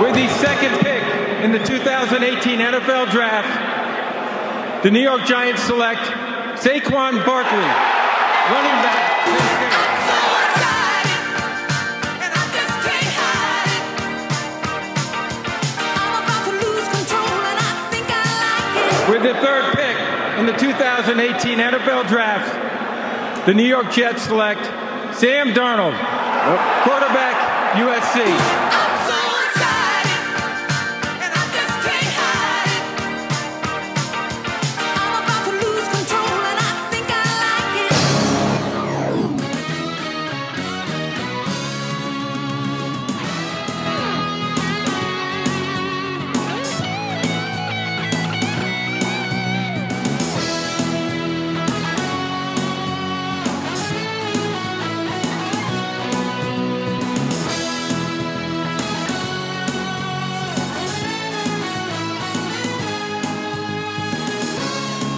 With the second pick in the 2018 NFL Draft, the New York Giants select Saquon Barkley, running back. With the third pick in the 2018 NFL Draft, the New York Jets select Sam Darnold, quarterback, USC.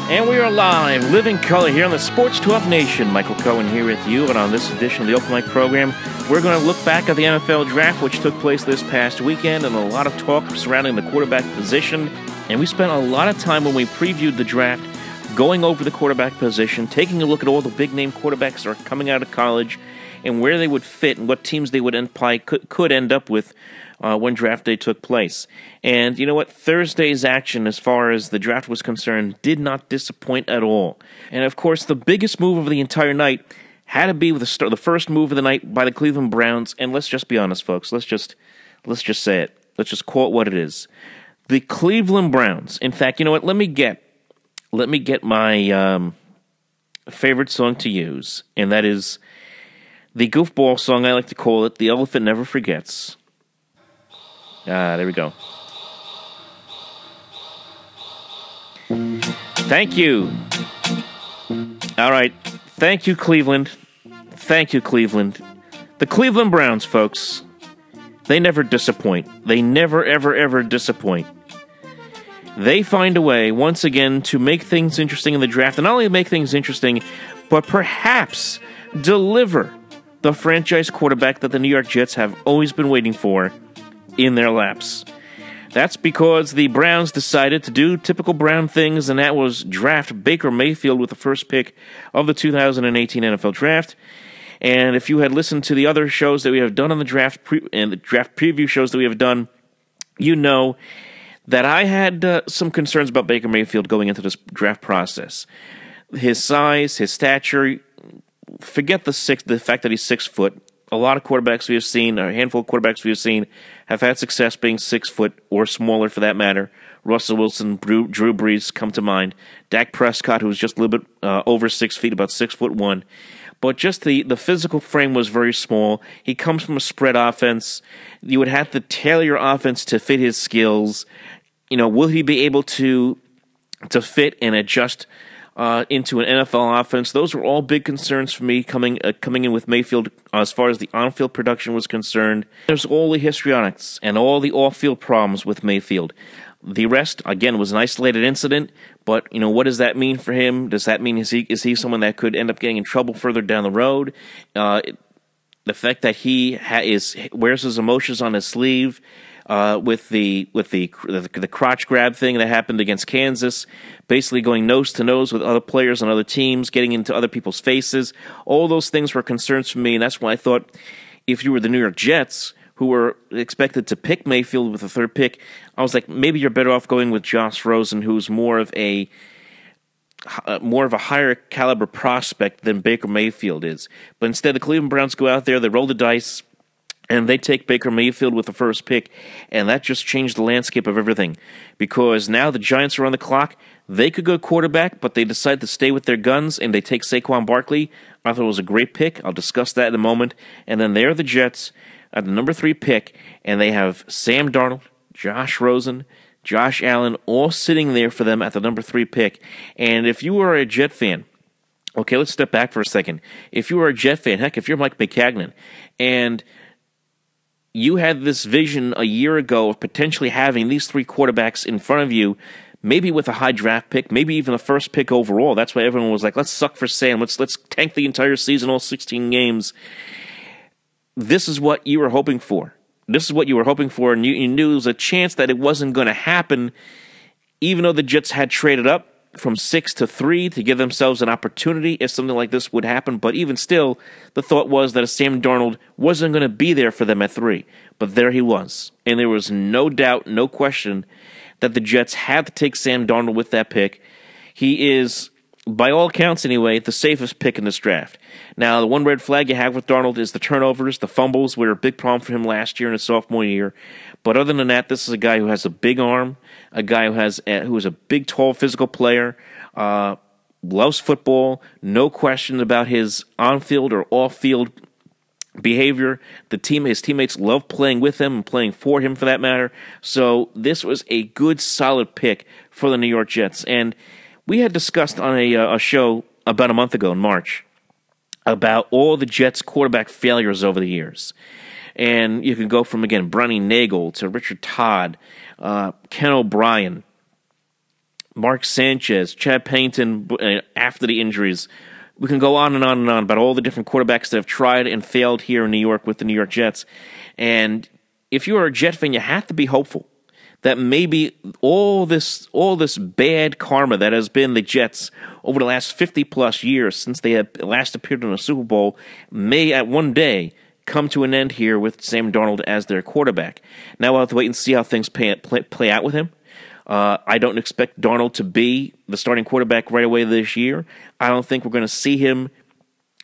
And we are live, living color here on the Sports Talk Nation. Michael Cohen here with you, and on this edition of the Open Mic program, we're going to look back at the NFL Draft, which took place this past weekend, and a lot of talk surrounding the quarterback position. And we spent a lot of time when we previewed the draft going over the quarterback position, taking a look at all the big-name quarterbacks that are coming out of college, and where they would fit and what teams they would could end up with when draft day took place. And you know what? Thursday's action, as far as the draft was concerned, did not disappoint at all. And of course, the biggest move of the entire night had to be with the first move of the night by the Cleveland Browns. And let's just be honest, folks. Let's just say it. Let's just call it what it is. The Cleveland Browns. In fact, you know what? Let me get my favorite song to use, and that is the goofball song I like to call it, "The Elephant Never Forgets." There we go. Thank you. All right. Thank you, Cleveland. Thank you, Cleveland. The Cleveland Browns, folks, they never disappoint. They never, ever, ever disappoint. They find a way, once again, to make things interesting in the draft, and not only make things interesting, but perhaps deliver the franchise quarterback that the New York Jets have always been waiting for in their laps. That's because the Browns decided to do typical Brown things, and that was draft Baker Mayfield with the first pick of the 2018 NFL Draft. And if you had listened to the other shows that we have done on the draft and the draft preview shows that we have done, you know that I had some concerns about Baker Mayfield going into this draft process. His size, his stature, forget the fact that he's 6 foot. A lot of quarterbacks we have seen, a handful of quarterbacks we have seen, have had success being 6 foot or smaller for that matter. Russell Wilson, Drew Brees come to mind. Dak Prescott, who was just a little bit over 6 feet, about 6'1". But just the physical frame was very small. He comes from a spread offense. You would have to tailor your offense to fit his skills. You know, will he be able to fit and adjust into an NFL offense? Those were all big concerns for me coming in with Mayfield as far as the on-field production was concerned. There's all the histrionics and all the off-field problems with Mayfield. The rest, again, was an isolated incident, but you know, what does that mean for him? Does that mean is he someone that could end up getting in trouble further down the road? The fact that he wears his emotions on his sleeve. With the crotch grab thing that happened against Kansas, basically going nose to nose with other players on other teams, getting into other people's faces. All those things were concerns for me, and that's why I thought if you were the New York Jets, who were expected to pick Mayfield with the third pick, I was like, maybe you're better off going with Josh Rosen, who's more of a higher caliber prospect than Baker Mayfield is. But instead, the Cleveland Browns go out there, they roll the dice, and they take Baker Mayfield with the first pick, and that just changed the landscape of everything. Because now the Giants are on the clock. They could go quarterback, but they decide to stay with their guns, and they take Saquon Barkley. I thought it was a great pick. I'll discuss that in a moment. And then there are the Jets at the number 3 pick, and they have Sam Darnold, Josh Rosen, Josh Allen, all sitting there for them at the number 3 pick. And if you were a Jet fan, okay, let's step back for a second. If you were a Jet fan, heck, if you're Mike McCagnon, and you had this vision a year ago of potentially having these 3 quarterbacks in front of you, maybe with a high draft pick, maybe even a first pick overall. That's why everyone was like, let's suck for Sam. Let's tank the entire season, all 16 games. This is what you were hoping for. This is what you were hoping for, and you knew there was a chance that it wasn't going to happen, even though the Jets had traded up from 6 to 3 to give themselves an opportunity if something like this would happen. But even still, the thought was that Sam Darnold wasn't going to be there for them at 3. But there he was. And there was no doubt, no question, that the Jets had to take Sam Darnold with that pick. He is, by all accounts anyway, the safest pick in this draft. Now, the one red flag you have with Darnold is the turnovers. The fumbles were a big problem for him last year in his sophomore year. But other than that, this is a guy who has a big arm, a guy who is a big, tall, physical player, loves football, no question about his on-field or off-field behavior. His teammates love playing with him and playing for him, for that matter. So this was a good, solid pick for the New York Jets. And we had discussed on a show about a month ago in March about all the Jets' quarterback failures over the years. And you can go from, again, Brownie Nagel to Richard Todd, Ken O'Brien, Mark Sanchez, Chad Pennington after the injuries. We can go on and on and on about all the different quarterbacks that have tried and failed here in New York with the New York Jets. And if you are a Jet fan, you have to be hopeful that maybe all this bad karma that has been the Jets over the last 50-plus years since they had last appeared in a Super Bowl may at one day come to an end here with Sam Darnold as their quarterback. Now we'll have to wait and see how things play out with him. I don't expect Darnold to be the starting quarterback right away this year. I don't think we're going to see him,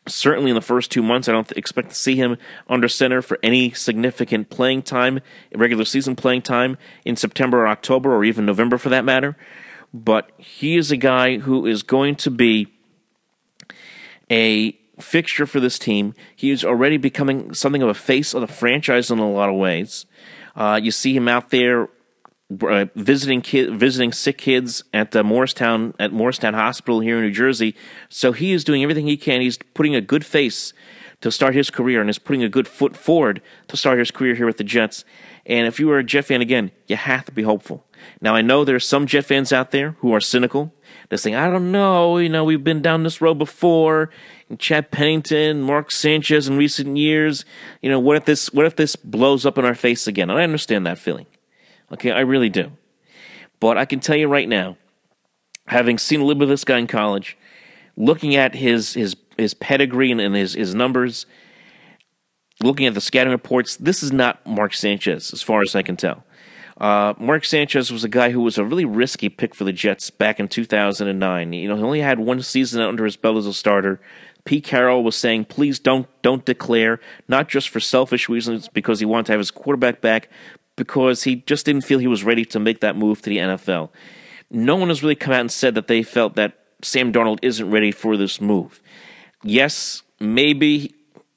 certainly in the first 2 months. I don't expect to see him under center for any significant playing time, regular season playing time in September or October or even November for that matter. But he is a guy who is going to be a fixture for this team. He is already becoming something of a face of the franchise in a lot of ways. You see him out there visiting sick kids at Morristown Hospital here in New Jersey. So he is doing everything he can. He's putting a good face to start his career and is putting a good foot forward to start his career here with the Jets. And if you are a Jet fan, again, you have to be hopeful. Now, I know there's some Jet fans out there who are cynical. They're saying, I don't know, we've been down this road before. And Chad Pennington, Mark Sanchez in recent years. What if this blows up in our face again? And I understand that feeling. Okay, I really do. But I can tell you right now, having seen a little bit of this guy in college, looking at his pedigree and his numbers, looking at the scouting reports, this is not Mark Sanchez, as far as I can tell. Mark Sanchez was a guy who was a really risky pick for the Jets back in 2009. He only had one season under his belt as a starter. Pete Carroll was saying, please don't declare, not just for selfish reasons, because he wanted to have his quarterback back, because he just didn't feel he was ready to make that move to the NFL. No one has really come out and said that they felt that Sam Darnold isn't ready for this move. Yes, maybe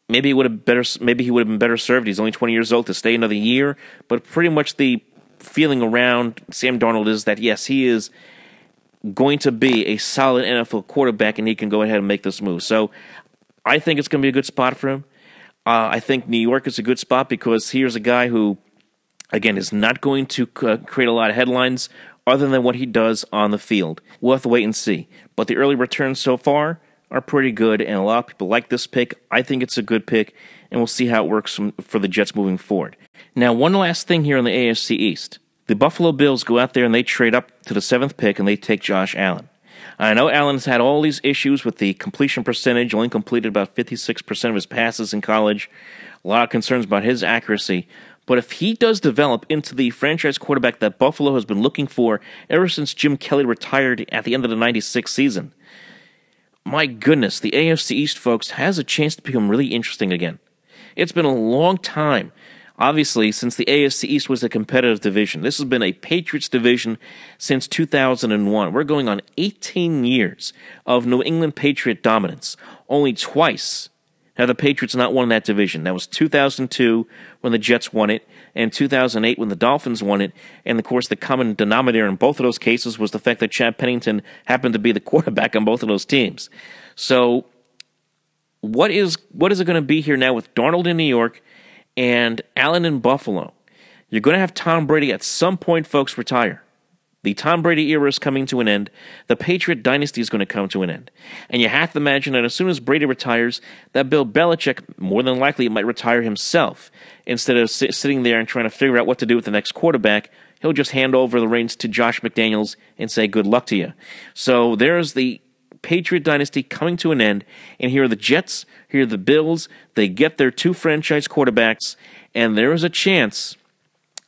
he would have been better served. He's only 20 years old to stay another year, but pretty much the feeling around Sam Darnold is that yes, he is going to be a solid NFL quarterback, and he can go ahead and make this move. So I think it's going to be a good spot for him. I think New York is a good spot because here's a guy who, again, is not going to create a lot of headlines other than what he does on the field. We'll have to wait and see. But the early returns so far are pretty good, and a lot of people like this pick. I think it's a good pick, and we'll see how it works for the Jets moving forward. Now, one last thing here in the AFC East. The Buffalo Bills go out there and they trade up to the 7th pick, and they take Josh Allen. I know Allen's had all these issues with the completion percentage, only completed about 56% of his passes in college. A lot of concerns about his accuracy. But if he does develop into the franchise quarterback that Buffalo has been looking for ever since Jim Kelly retired at the end of the 96 season, my goodness, the AFC East, folks, has a chance to become really interesting again. It's been a long time, obviously, since the AFC East was a competitive division. This has been a Patriots division since 2001. We're going on 18 years of New England Patriot dominance. Only twice have the Patriots not won that division. That was 2002 when the Jets won it, and 2008 when the Dolphins won it. And, of course, the common denominator in both of those cases was the fact that Chad Pennington happened to be the quarterback on both of those teams. So what is it going to be here now with Darnold in New York and Allen in Buffalo? You're going to have Tom Brady at some point, folks, retire. The Tom Brady era is coming to an end. The Patriot dynasty is going to come to an end. And you have to imagine that as soon as Brady retires, that Bill Belichick, more than likely, might retire himself. Instead of sitting there and trying to figure out what to do with the next quarterback, he'll just hand over the reins to Josh McDaniels and say, good luck to you. So there's the Patriot dynasty coming to an end. And here are the Jets, here are the Bills. They get their 2 franchise quarterbacks, and there is a chance,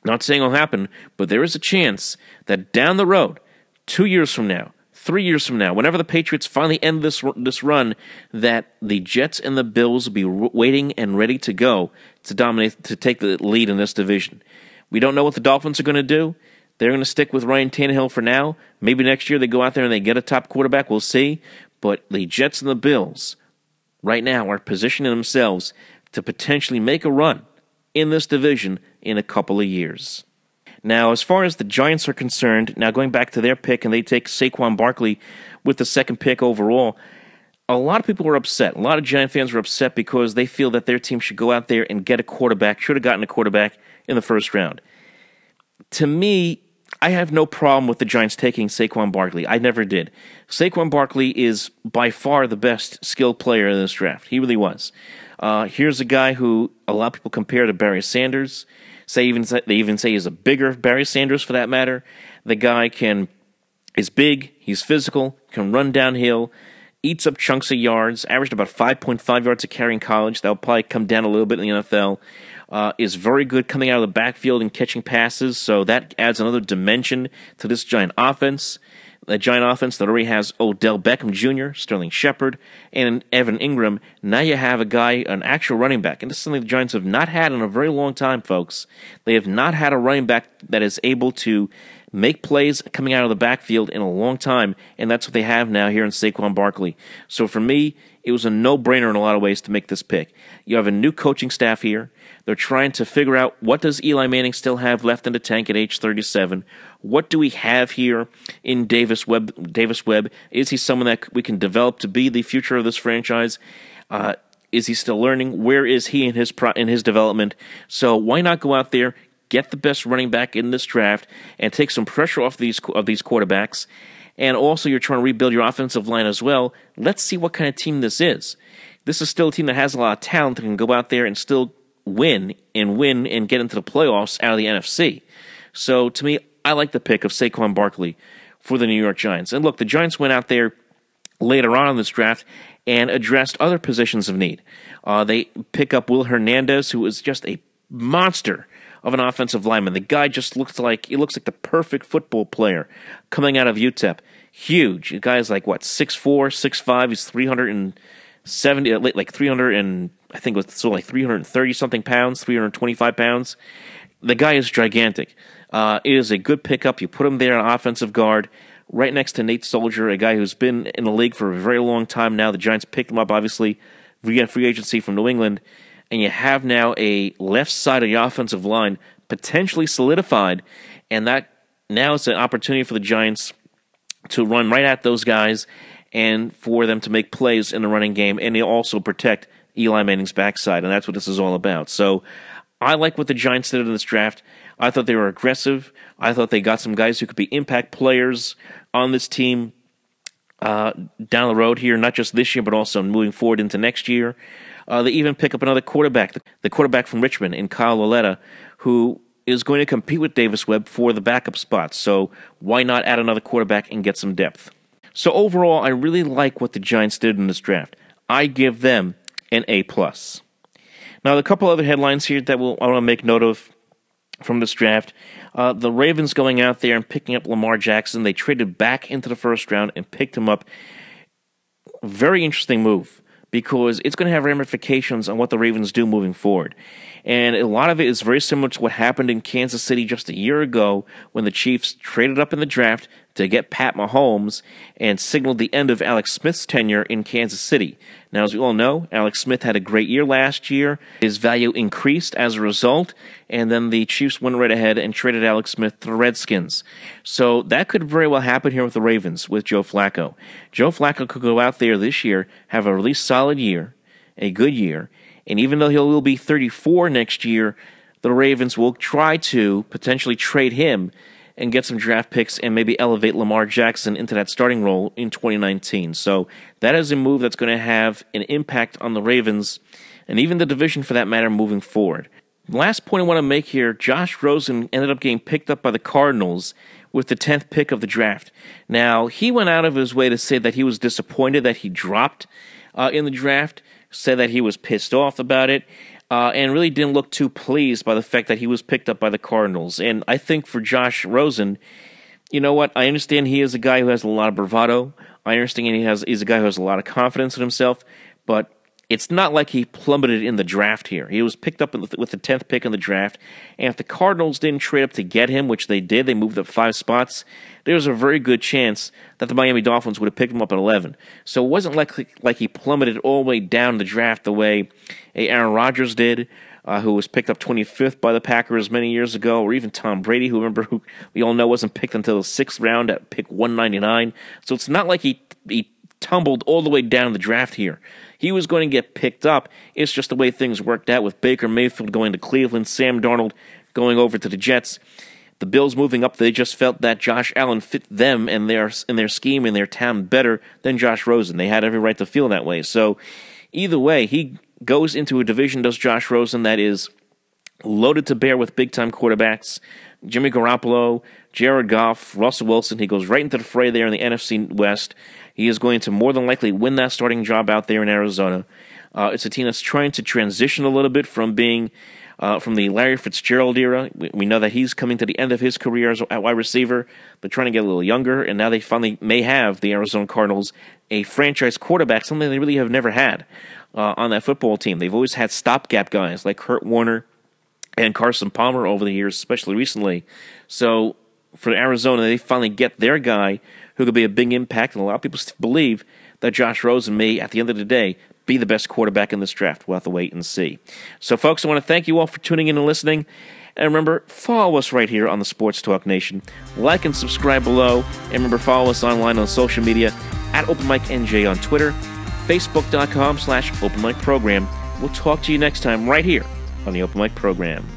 not saying it'll happen, but there is a chance that down the road, 2 years from now, 3 years from now, whenever the Patriots finally end this run, that the Jets and the Bills will be waiting and ready to go to dominate, to take the lead in this division. We don't know what the Dolphins are going to do. They're going to stick with Ryan Tannehill for now. Maybe next year they go out there and they get a top quarterback. We'll see. But the Jets and the Bills right now are positioning themselves to potentially make a run in this division in a couple of years. Now, as far as the Giants are concerned, now going back to their pick, and they take Saquon Barkley with the 2nd pick overall, a lot of people were upset. A lot of Giant fans were upset because they feel that their team should go out there and get a quarterback, should have gotten a quarterback in the 1st round. To me, I have no problem with the Giants taking Saquon Barkley. I never did. Saquon Barkley is by far the best skilled player in this draft. He really was. Here's a guy who a lot of people compare to Barry Sanders. They even say he's a bigger Barry Sanders for that matter. The guy is big, he's physical, can run downhill, eats up chunks of yards, averaged about 5.5 yards a carry in college. That'll probably come down a little bit in the NFL. Is very good coming out of the backfield and catching passes, so that adds another dimension to this Giant offense. The Giant offense that already has Odell Beckham Jr., Sterling Shepard, and Evan Ingram. Now you have a guy, an actual running back, and this is something the Giants have not had in a very long time, folks. They have not had a running back that is able to make plays coming out of the backfield in a long time, and that's what they have now here in Saquon Barkley. So for me, it was a no-brainer in a lot of ways to make this pick. You have a new coaching staff here. They're trying to figure out, what does Eli Manning still have left in the tank at age 37? What do we have here in Davis Webb? Is he someone that we can develop to be the future of this franchise? Is he still learning? Where is he in his development? So why not go out there, get the best running back in this draft, and take some pressure off these quarterbacks? And also, you're trying to rebuild your offensive line as well. Let's see what kind of team this is. This is still a team that has a lot of talent that can go out there and still win and get into the playoffs out of the NFC. So, to me, I like the pick of Saquon Barkley for the New York Giants. And look, the Giants went out there later on in this draft and addressed other positions of need. They pick up Will Hernandez, who is just a monster of an offensive lineman. The guy just looks like the perfect football player coming out of UTEP. Huge. The guy's like, 6'4", 6'5". He's 370, like 300 and I think it was like 330 something pounds, 325 pounds. The guy is gigantic. It is a good pickup. You put him there on offensive guard, right next to Nate Soldier, a guy who's been in the league for a very long time now. The Giants picked him up, obviously, via free agency from New England. And you have now a left side of the offensive line potentially solidified, and that now is an opportunity for the Giants to run right at those guys and for them to make plays in the running game, and they also protect Eli Manning's backside, and that's what this is all about. So I like what the Giants did in this draft. I thought they were aggressive. I thought they got some guys who could be impact players on this team down the road here, not just this year, but also moving forward into next year. They even pick up another quarterback, the quarterback from Richmond in Kyle Lauletta, who is going to compete with Davis Webb for the backup spots. So why not add another quarterback and get some depth? So overall, I really like what the Giants did in this draft. I give them an A+. Now, a couple other headlines here that I want to make note of from this draft. The Ravens going out there and picking up Lamar Jackson. They traded back into the first round and picked him up. Very interesting move, because it's going to have ramifications on what the Ravens do moving forward. And a lot of it is very similar to what happened in Kansas City just a year ago when the Chiefs traded up in the draft to get Pat Mahomes and signaled the end of Alex Smith's tenure in Kansas City. Now, as we all know, Alex Smith had a great year last year. His value increased as a result, and then the Chiefs went right ahead and traded Alex Smith to the Redskins. So that could very well happen here with the Ravens with Joe Flacco. Joe Flacco could go out there this year, have a really solid year, a good year, and even though he will be 34 next year, the Ravens will try to potentially trade him and get some draft picks and maybe elevate Lamar Jackson into that starting role in 2019. So that is a move that's going to have an impact on the Ravens and even the division for that matter moving forward. Last point I want to make here, Josh Rosen ended up getting picked up by the Cardinals with the 10th pick of the draft. Now, he went out of his way to say that he was disappointed that he dropped in the draft, said that he was pissed off about it, and really didn't look too pleased by the fact that he was picked up by the Cardinals. And I think for Josh Rosen, you know what? I understand he is a guy who has a lot of bravado. I understand he's a guy who has a lot of confidence in himself, but it's not like he plummeted in the draft here. He was picked up with the 10th pick in the draft, and if the Cardinals didn't trade up to get him, which they did, they moved up 5 spots, there was a very good chance that the Miami Dolphins would have picked him up at 11. So it wasn't like he plummeted all the way down the draft the way Aaron Rodgers did, who was picked up 25th by the Packers many years ago, or even Tom Brady, who we all know wasn't picked until the 6th round at pick 199. So it's not like he tumbled all the way down the draft here. He was going to get picked up. It's just the way things worked out with Baker Mayfield going to Cleveland, Sam Darnold going over to the Jets. The Bills moving up, they just felt that Josh Allen fit them and their scheme and their town better than Josh Rosen. They had every right to feel that way. So either way, he goes into a division, does Josh Rosen, that is loaded to bear with big-time quarterbacks. Jimmy Garoppolo, Jared Goff, Russell Wilson. He goes right into the fray there in the NFC West. He is going to more than likely win that starting job out there in Arizona. It's a team that's trying to transition a little bit from being from the Larry Fitzgerald era. We know that he's coming to the end of his career as a wide receiver. They're trying to get a little younger, and now they finally may have, the Arizona Cardinals, a franchise quarterback, something they really have never had on that football team. They've always had stopgap guys like Kurt Warner and Carson Palmer over the years, especially recently. So for Arizona, they finally get their guy who could be a big impact, and a lot of people believe that Josh Rosen may, at the end of the day, be the best quarterback in this draft. We'll have to wait and see. So, folks, I want to thank you all for tuning in and listening. And remember, follow us right here on the Sports Talk Nation. Like and subscribe below. And remember, follow us online on social media at OpenMicNJ on Twitter, Facebook.com/OpenMicProgram. We'll talk to you next time right here on the Open Mic Program.